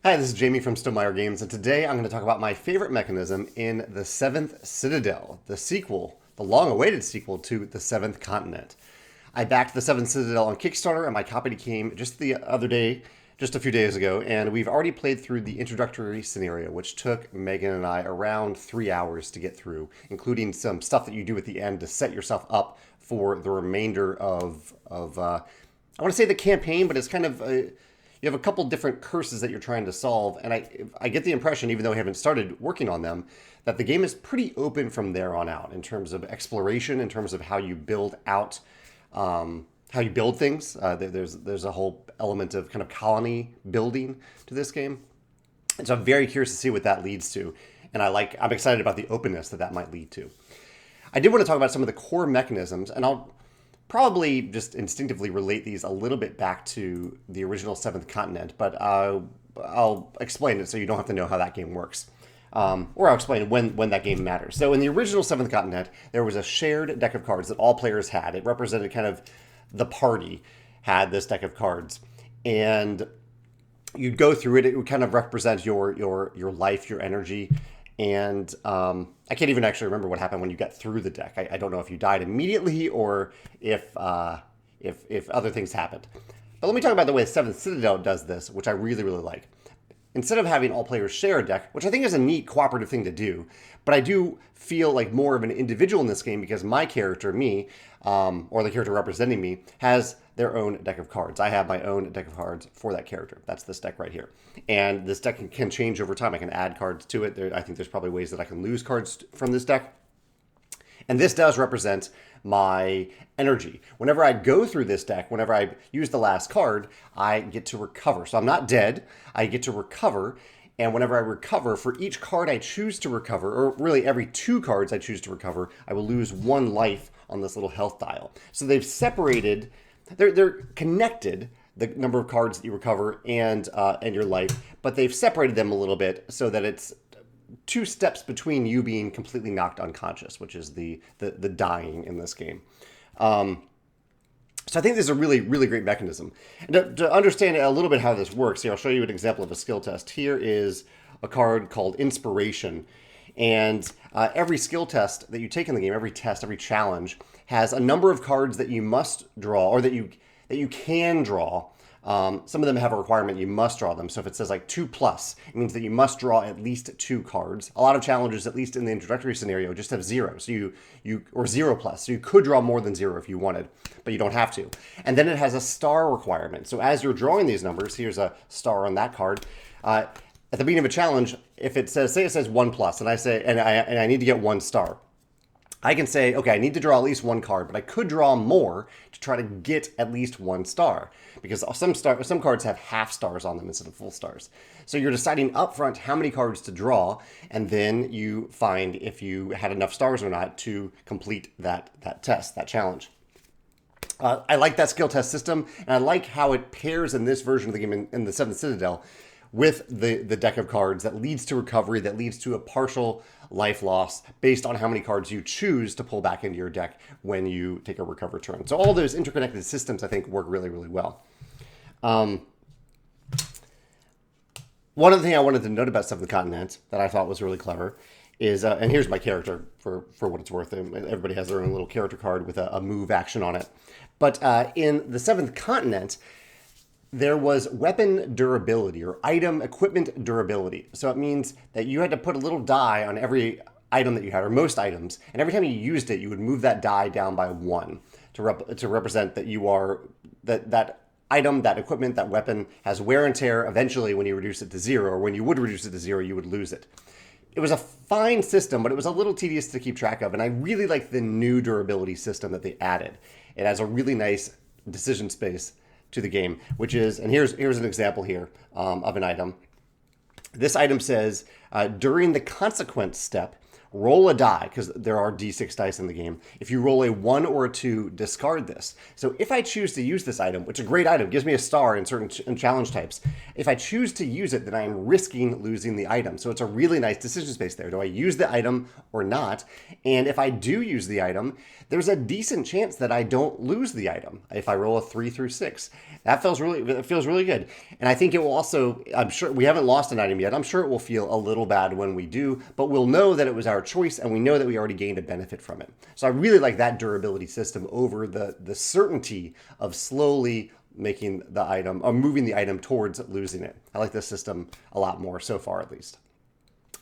Hi, this is Jamey from Stonemaier Games, and today I'm going to talk about my favorite mechanism in the 7th Citadel, the sequel, the long-awaited sequel to the 7th Continent. I backed the 7th Citadel on Kickstarter, and my copy came just the other day, just a few days ago, and we've already played through the introductory scenario, which took Megan and I around 3 hours to get through, including some stuff that you do at the end to set yourself up for the remainder of I want to say the campaign, but it's kind of you have a couple different curses that you're trying to solve, and I get the impression, even though I haven't started working on them, that the game is pretty open from there on out in terms of exploration, in terms of how you build out, how you build things. There's a whole element of kind of colony building to this game, and so I'm very curious to see what that leads to, and I'm excited about the openness that might lead to. I did want to talk about some of the core mechanisms, and I'll probably just instinctively relate these a little bit back to the original 7th Continent, but I'll explain it so you don't have to know how that game works. Or I'll explain when that game matters. So in the original 7th Continent, there was a shared deck of cards that all players had. It represented kind of the party had this deck of cards. And you'd go through it. It would kind of represent your life, your energy. And I can't even actually remember what happened when you got through the deck. I don't know if you died immediately or if other things happened. But let me talk about the way 7th Citadel does this, which I really, really like. Instead of having all players share a deck, which I think is a neat cooperative thing to do, but I do feel like more of an individual in this game because my character, me, or the character representing me, has their own deck of cards. I have my own deck of cards for that character. That's this deck right here. And this deck can change over time. I can add cards to it. I think there's probably ways that I can lose cards from this deck. And this does represent my energy. Whenever I go through this deck, whenever I use the last card, I get to recover. So I'm not dead. I get to recover. And whenever I recover, for each card I choose to recover, or really every 2 cards I choose to recover, I will lose 1 life on this little health dial. So they've separated, they're connected, the number of cards that you recover and your life, but they've separated them a little bit so that it's 2 steps between you being completely knocked unconscious, which is the dying in this game. So I think this is a really, really great mechanism. And to understand a little bit how this works, here I'll show you an example of a skill test. Here is a card called Inspiration. And every skill test that you take in the game, every test, every challenge, has a number of cards that you must draw, or that you can draw. Some of them have a requirement you must draw them. So if it says like 2+, it means that you must draw at least 2 cards. A lot of challenges, at least in the introductory scenario, just have 0. So or 0+. So you could draw more than 0 if you wanted, but you don't have to. And then it has a star requirement. So as you're drawing these numbers, here's a star on that card. At the beginning of a challenge, if it says, say it says 1+, and I say, and I need to get 1 star, I can say, okay, I need to draw at least 1 card, but I could draw more to try to get at least 1 star, because some cards have half stars on them instead of full stars. So you're deciding up front how many cards to draw, and then you find if you had enough stars or not to complete that test, that challenge. I like that skill test system, and I like how it pairs in this version of the game in the 7th Citadel with the deck of cards that leads to recovery, that leads to a partial life loss based on how many cards you choose to pull back into your deck when you take a recover turn. So all those interconnected systems, I think, work really, really well. One other thing I wanted to note about 7th Continent that I thought was really clever is, and here's my character for what it's worth. Everybody has their own little character card with a move action on it. But in the 7th Continent, there was weapon durability, or item equipment durability. So it means that you had to put a little die on every item that you had, or most items, and every time you used it, you would move that die down by 1 to represent that you are that item, that equipment, that weapon has wear and tear. Eventually, when you reduce it to 0, or when you would reduce it to 0, you would lose it. It was a fine system, but it was a little tedious to keep track of, and I really like the new durability system that they added. It has a really nice decision space to the game, which is, and here's an example here of an item. This item says, during the consequence step, roll a die, because there are d6 dice in the game. If you roll a 1 or a 2, discard this. So if I choose to use this item, which is a great item, gives me a star in certain challenge types, if I choose to use it, then I am risking losing the item. So it's a really nice decision space there. Do I use the item or not? And if I do use the item, there's a decent chance that I don't lose the item if I roll a 3 through 6. That feels really good. And I think it will also, I'm sure we haven't lost an item yet. I'm sure it will feel a little bad when we do, but we'll know that it was our choice and we know that we already gained a benefit from it. So I really like that durability system over the certainty of slowly making the item or moving the item towards losing it. I like this system a lot more so far, at least.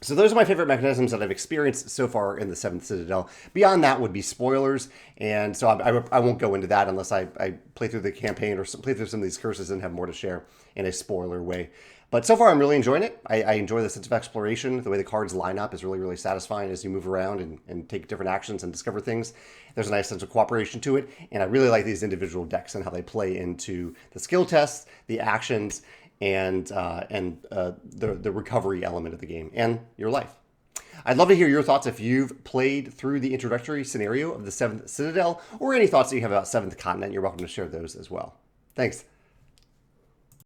So those are my favorite mechanisms that I've experienced so far in the 7th Citadel. Beyond that would be spoilers, and so I won't go into that unless I play through the campaign or play through some of these curses and have more to share in a spoiler way. But so far, I'm really enjoying it. I enjoy the sense of exploration. The way the cards line up is really, really satisfying as you move around and take different actions and discover things. There's a nice sense of cooperation to it, and I really like these individual decks and how they play into the skill tests, the actions, and the recovery element of the game and your life. I'd love to hear your thoughts if you've played through the introductory scenario of the 7th Citadel, or any thoughts that you have about 7th Continent. You're welcome to share those as well. Thanks.